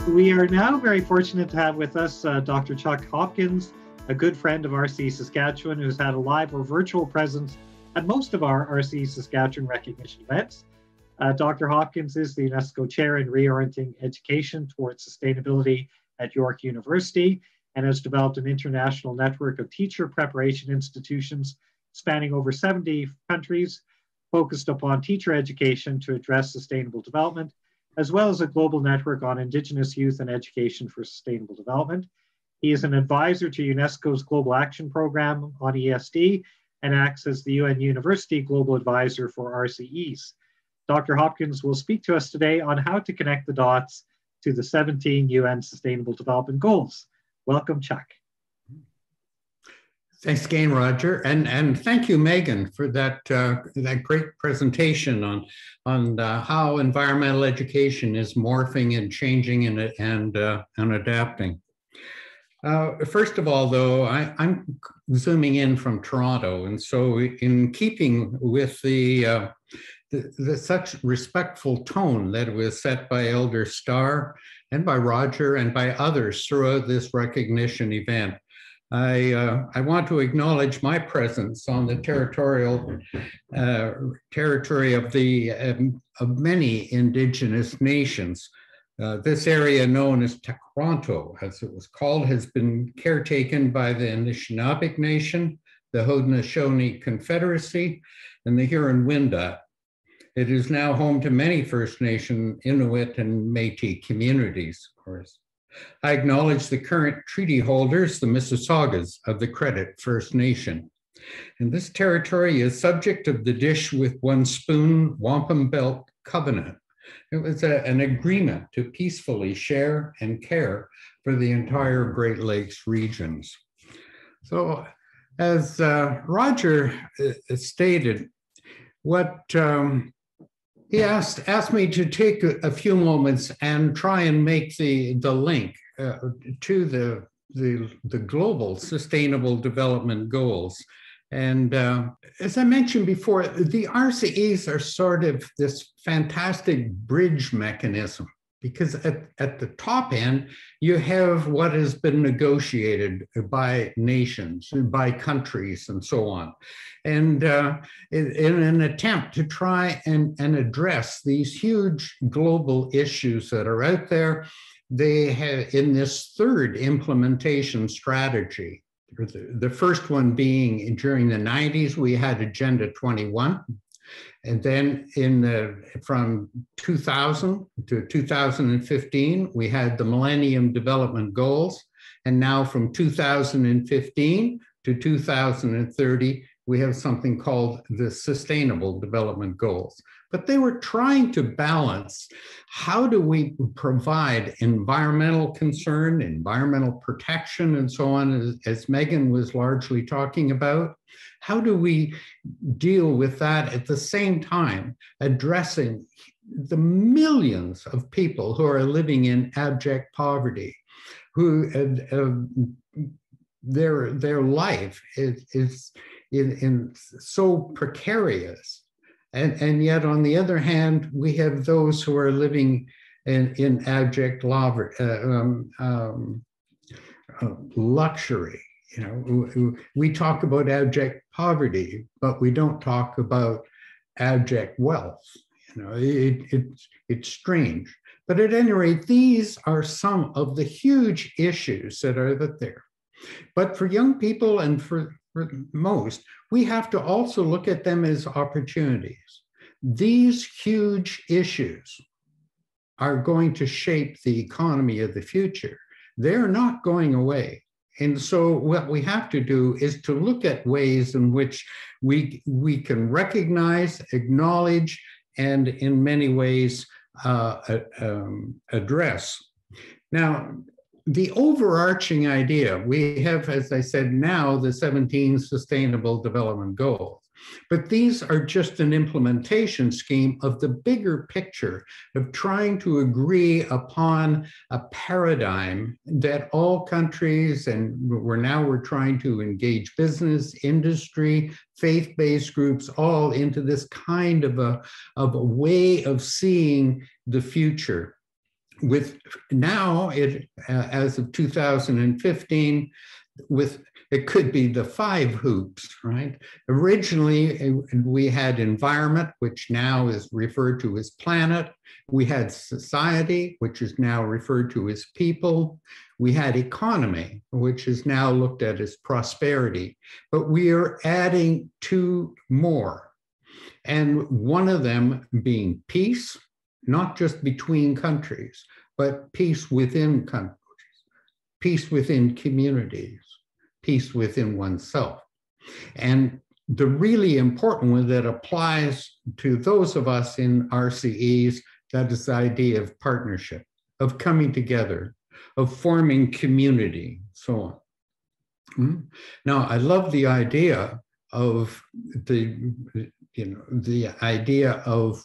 We are now very fortunate to have with us Dr. Chuck Hopkins, a good friend of RC Saskatchewan, who's had a live or virtual presence at most of our RC Saskatchewan recognition events. Dr. Hopkins is the UNESCO Chair in Reorienting Education towards Sustainability at York University and has developed an international network of teacher preparation institutions spanning over 70 countries, focused upon teacher education to address sustainable development, as well as a global network on Indigenous youth and education for sustainable development. He is an advisor to UNESCO's Global Action Program on ESD and acts as the UN University Global Advisor for RCEs. Dr. Hopkins will speak to us today on how to connect the dots to the 17 UN Sustainable Development Goals. Welcome, Chuck. Thanks again, Roger, and thank you, Megan, for that great presentation on how environmental education is morphing and changing and adapting. First of all, though, I'm zooming in from Toronto, and so in keeping with the such respectful tone that was set by Elder Starr and by Roger and by others throughout this recognition event, I want to acknowledge my presence on the territory of many Indigenous nations. This area, known as Toronto, as it was called, has been caretaken by the Anishinaabe Nation, the Haudenosaunee Confederacy, and the Huron-Wendat. It is now home to many First Nation, Inuit, and Métis communities, of course. I acknowledge the current treaty holders, the Mississaugas of the Credit First Nation. And this territory is subject of the Dish with One Spoon Wampum Belt Covenant. It was an agreement to peacefully share and care for the entire Great Lakes regions. So as Roger stated, he asked me to take a few moments and try and make the link to the global sustainable development goals. And as I mentioned before, the RCEs are sort of this fantastic bridge mechanism, because at the top end, you have what has been negotiated by nations, by countries, and so on. And in an attempt to try and address these huge global issues that are out there, they have, in this third implementation strategy, the first one being during the 90s, we had Agenda 21. And then from 2000 to 2015, we had the Millennium Development Goals. And now from 2015 to 2030, we have something called the Sustainable Development Goals. But they were trying to balance, how do we provide environmental concern, environmental protection, and so on, as Megan was largely talking about? How do we deal with that at the same time addressing the millions of people who are living in abject poverty, who their life is so precarious? And yet, on the other hand, we have those who are living in abject luxury. You know, we talk about abject poverty, but we don't talk about abject wealth. You know, it's strange. But at any rate, these are some of the huge issues that are there. But for young people and for most, we have to also look at them as opportunities. These huge issues are going to shape the economy of the future. They're not going away. And so what we have to do is to look at ways in which we can recognize, acknowledge, and in many ways address. Now, the overarching idea, we have, as I said, now the 17 Sustainable Development Goals. But these are just an implementation scheme of the bigger picture of trying to agree upon a paradigm that all countries, and we're trying to engage business, industry, faith-based groups, all into this kind of a way of seeing the future. with now, as of 2015, it could be the 5 hoops, right? Originally, we had environment, which now is referred to as planet. We had society, which is now referred to as people. We had economy, which is now looked at as prosperity. But we are adding 2 more. And one of them being peace, not just between countries, but peace within countries, peace within communities, peace within oneself. And the really important one that applies to those of us in RCEs, that is the idea of partnership, of coming together, of forming community, so on. Now, I love the idea of the idea of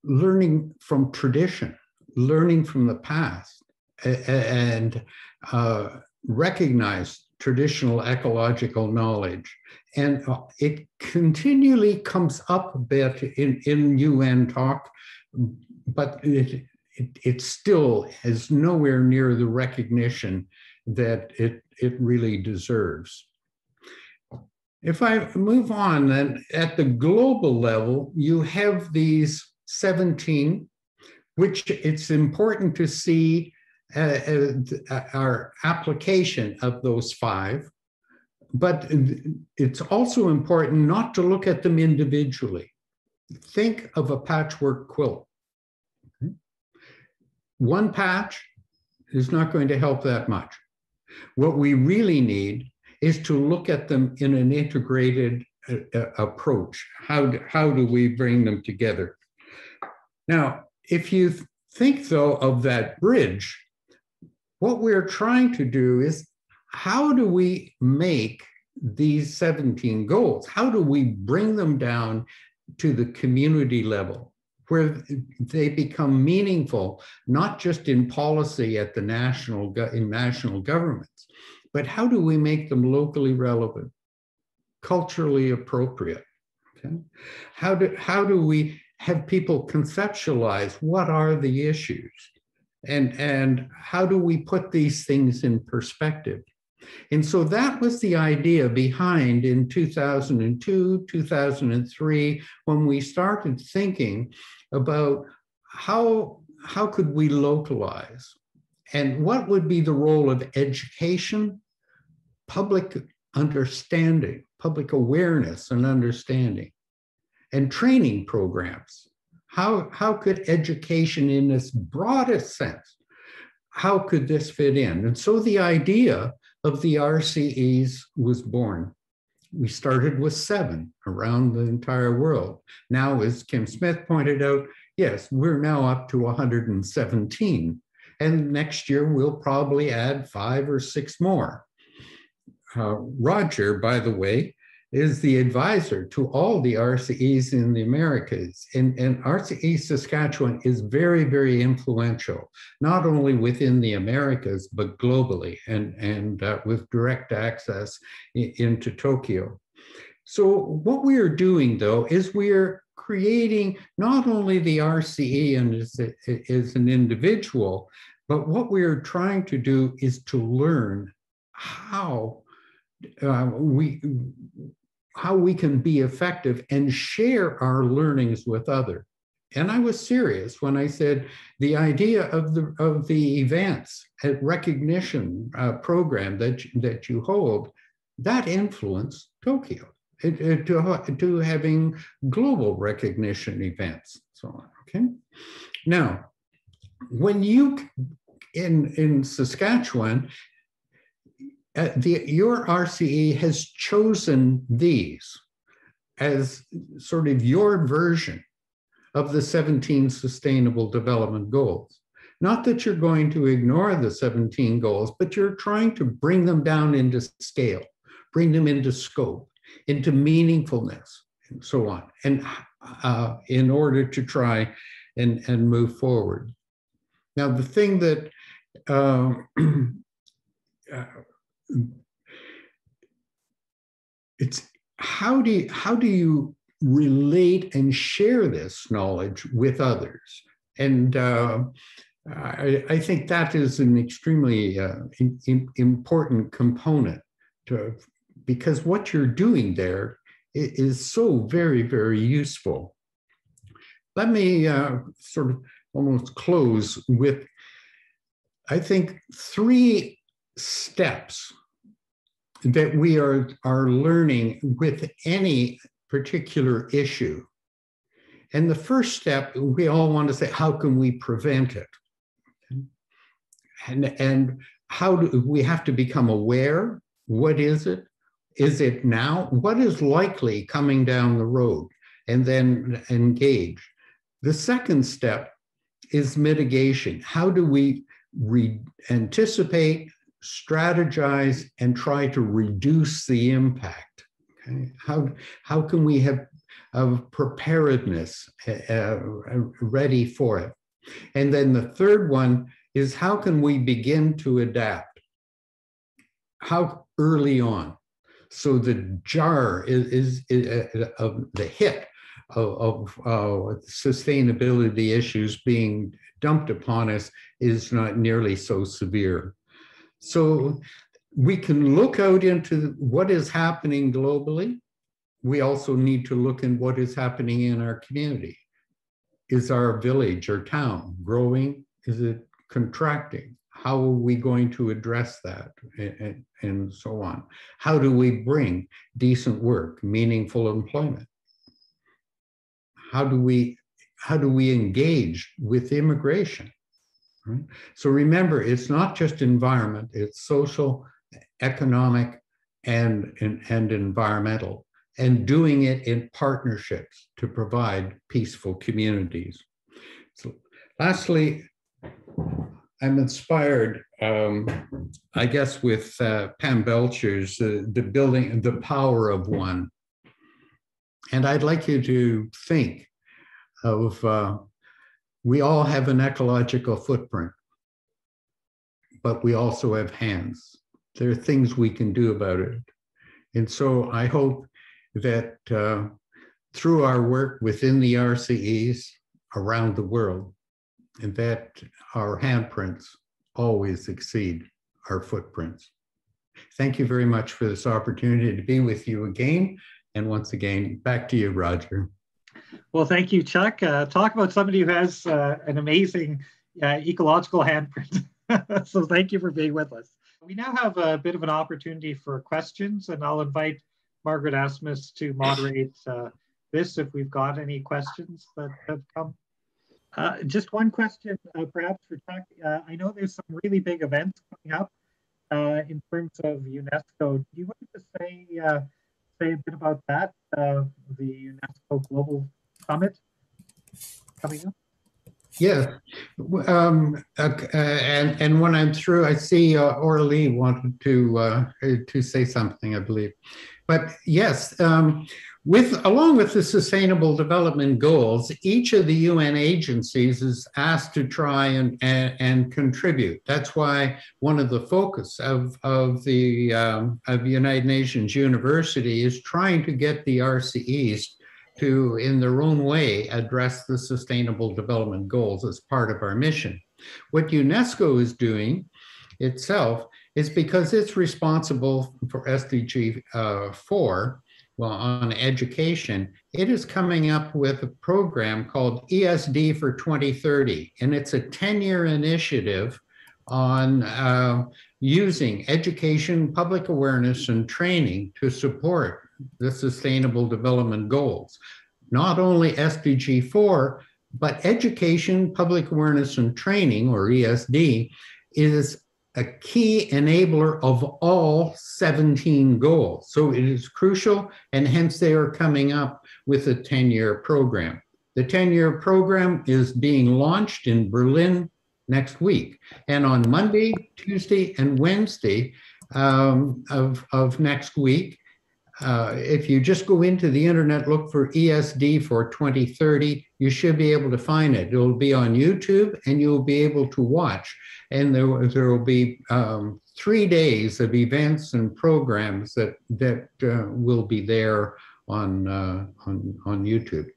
learning from tradition, learning from the past, and recognize traditional ecological knowledge. And it continually comes up a bit in UN talk, but it still is nowhere near the recognition that it really deserves. If I move on, then at the global level, you have these 17, which it's important to see our application of those 5, but it's also important not to look at them individually. Think of a patchwork quilt. One patch is not going to help that much. What we really need is to look at them in an integrated approach. How do we bring them together? Now, if you think, though, of that bridge, what we're trying to do is, how do we make these 17 goals? How do we bring them down to the community level, where they become meaningful, not just in policy at the national governments, but how do we make them locally relevant, culturally appropriate? Okay? How do we have people conceptualize what are the issues, and how do we put these things in perspective? And so that was the idea behind, in 2002, 2003, when we started thinking about how could we localize, and what would be the role of education, public understanding, public awareness and understanding, and training programs. How could education in its broadest sense, how could this fit in? And so the idea of the RCEs was born. We started with 7 around the entire world. Now, as Kim Smith pointed out, yes, we're now up to 117. And next year, we'll probably add 5 or 6 more. Roger, by the way, is the advisor to all the RCEs in the Americas. And RCE Saskatchewan is very, very influential, not only within the Americas, but globally, and with direct access into Tokyo. So what we are doing, though, is we are creating not only the RCE and as an individual, but what we are trying to do is to learn how we can be effective and share our learnings with others. And I was serious when I said the idea of the events at recognition program that you hold, that influenced Tokyo to having global recognition events, so on. Okay. Now, when you in Saskatchewan, your RCE has chosen these as sort of your version of the 17 Sustainable Development Goals. Not that you're going to ignore the 17 goals, but you're trying to bring them down into scale, bring them into scope, into meaningfulness, and so on, and in order to try and move forward. Now, the thing that it's how do you relate and share this knowledge with others? And I think that is an extremely important component to, because what you're doing there is so very, very useful. Let me sort of almost close with, I think, 3 steps that we are learning with any particular issue. And the first step, we all want to say, how can we prevent it? And how do we have to become aware? What is it? Is it now? What is likely coming down the road? And then engage. The second step is mitigation. How do we anticipate, strategize, and try to reduce the impact? Okay? How can we have preparedness ready for it? And then the third one is, how can we begin to adapt? How early on? So the jar is of the hit of sustainability issues being dumped upon us is not nearly so severe. So we can look out into what is happening globally. We also need to look in what is happening in our community. Is our village or town growing? Is it contracting? How are we going to address that? And so on. How do we bring decent work, meaningful employment? How do we engage with immigration? Right? So remember, it's not just environment, it's social, economic, and environmental, and doing it in partnerships to provide peaceful communities. So lastly, I'm inspired, I guess, with Pam Belcher's the building, the power of one. And I'd like you to think of, we all have an ecological footprint, but we also have hands. There are things we can do about it. And so I hope that through our work within the RCEs around the world, and that our handprints always exceed our footprints. Thank you very much for this opportunity to be with you again. And once again, back to you, Roger. Well, thank you, Chuck. Talk about somebody who has an amazing ecological handprint. So thank you for being with us. We now have a bit of an opportunity for questions, and I'll invite Margaret Asmus to moderate this if we've got any questions that have come. Just one question, perhaps for Chuck. I know there's some really big events coming up in terms of UNESCO. Do you want to say a bit about that, the UNESCO Global Summit coming up? Yeah, and when I'm through, I see Orly wanted to say something, I believe. But yes, along with the Sustainable Development Goals, each of the UN agencies is asked to try and contribute. That's why one of the focus of the United Nations University is trying to get the RCEs to, in their own way, address the Sustainable Development Goals as part of our mission. What UNESCO is doing itself is, because it's responsible for SDG 4, well, on education, it is coming up with a program called ESD for 2030, and it's a 10-year initiative on using education, public awareness, and training to support the Sustainable Development Goals. Not only SDG 4, but education, public awareness, and training, or ESD, is a key enabler of all 17 goals. So it is crucial, and hence they are coming up with a 10-year program. The 10-year program is being launched in Berlin next week. And on Monday, Tuesday, and Wednesday of next week, if you just go into the internet, look for ESD for 2030, you should be able to find it. It will be on YouTube, and you'll be able to watch. And there will be 3 days of events and programs that will be there on YouTube.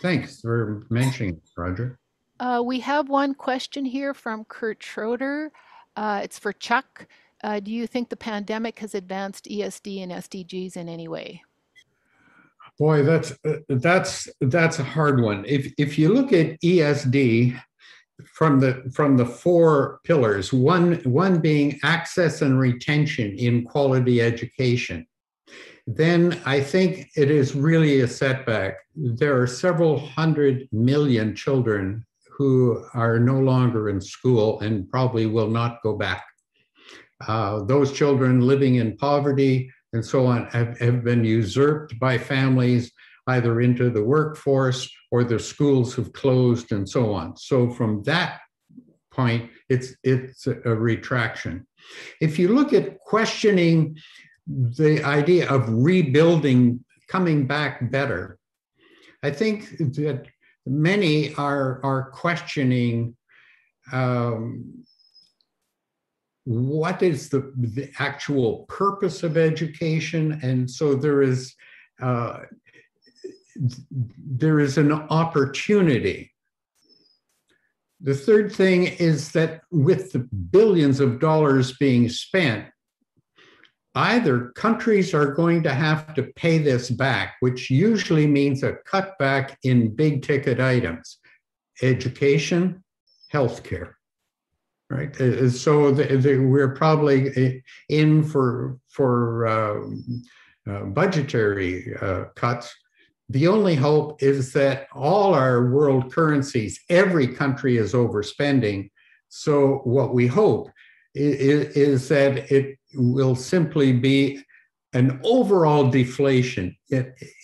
Thanks for mentioning it, Roger. We have one question here from Kurt Schroeder. It's for Chuck. Do you think the pandemic has advanced ESD and SDGs in any way? Boy, that's a hard one. If you look at ESD from the four pillars, one being access and retention in quality education, then I think it is really a setback. There are several 100 million children who are no longer in school and probably will not go back. Those children living in poverty and so on have been usurped by families either into the workforce or their schools have closed and so on. So from that point, it's a retraction. If you look at questioning the idea of rebuilding, coming back better, I think that many are questioning what is the actual purpose of education, and so there is an opportunity. The third thing is that with the billions of dollars being spent, either countries are going to have to pay this back, which usually means a cutback in big ticket items, education, healthcare, right? So we're probably in for budgetary cuts. The only hope is that all our world currencies, every country is overspending. So what we hope is that it will simply be an overall deflation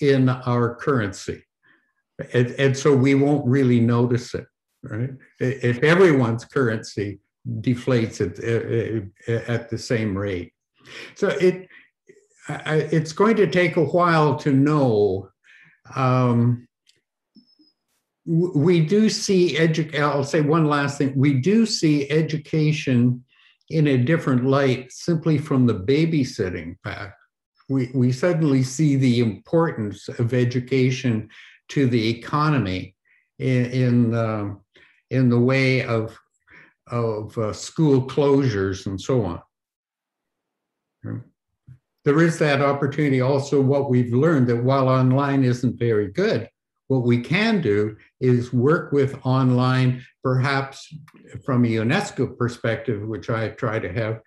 in our currency. And so we won't really notice it, right? If everyone's currency deflates at the same rate. So it's going to take a while to know. We do see I'll say one last thing. We do see education in a different light simply from the babysitting fact. We suddenly see the importance of education to the economy in the way of school closures and so on. There is that opportunity also. What we've learned that while online isn't very good, what we can do is work with online, perhaps from a UNESCO perspective, which I try to have,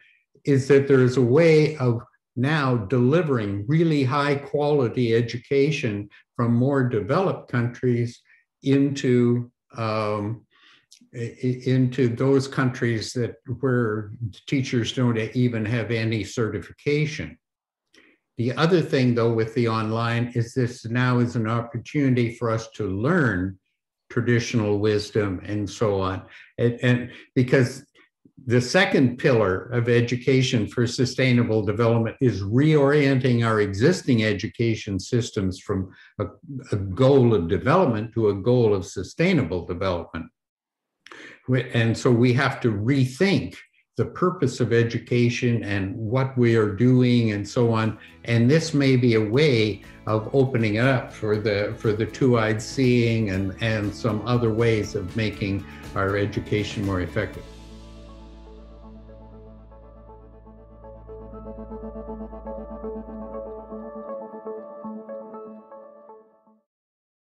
is that there's a way of now delivering really high quality education from more developed countries into those countries where teachers don't even have any certification. The other thing, though, with the online is this now is an opportunity for us to learn traditional wisdom and so on. And because the second pillar of education for sustainable development is reorienting our existing education systems from a goal of development to a goal of sustainable development. And so we have to rethink the purpose of education and what we are doing and so on. And this may be a way of opening it up for the two-eyed seeing and some other ways of making our education more effective.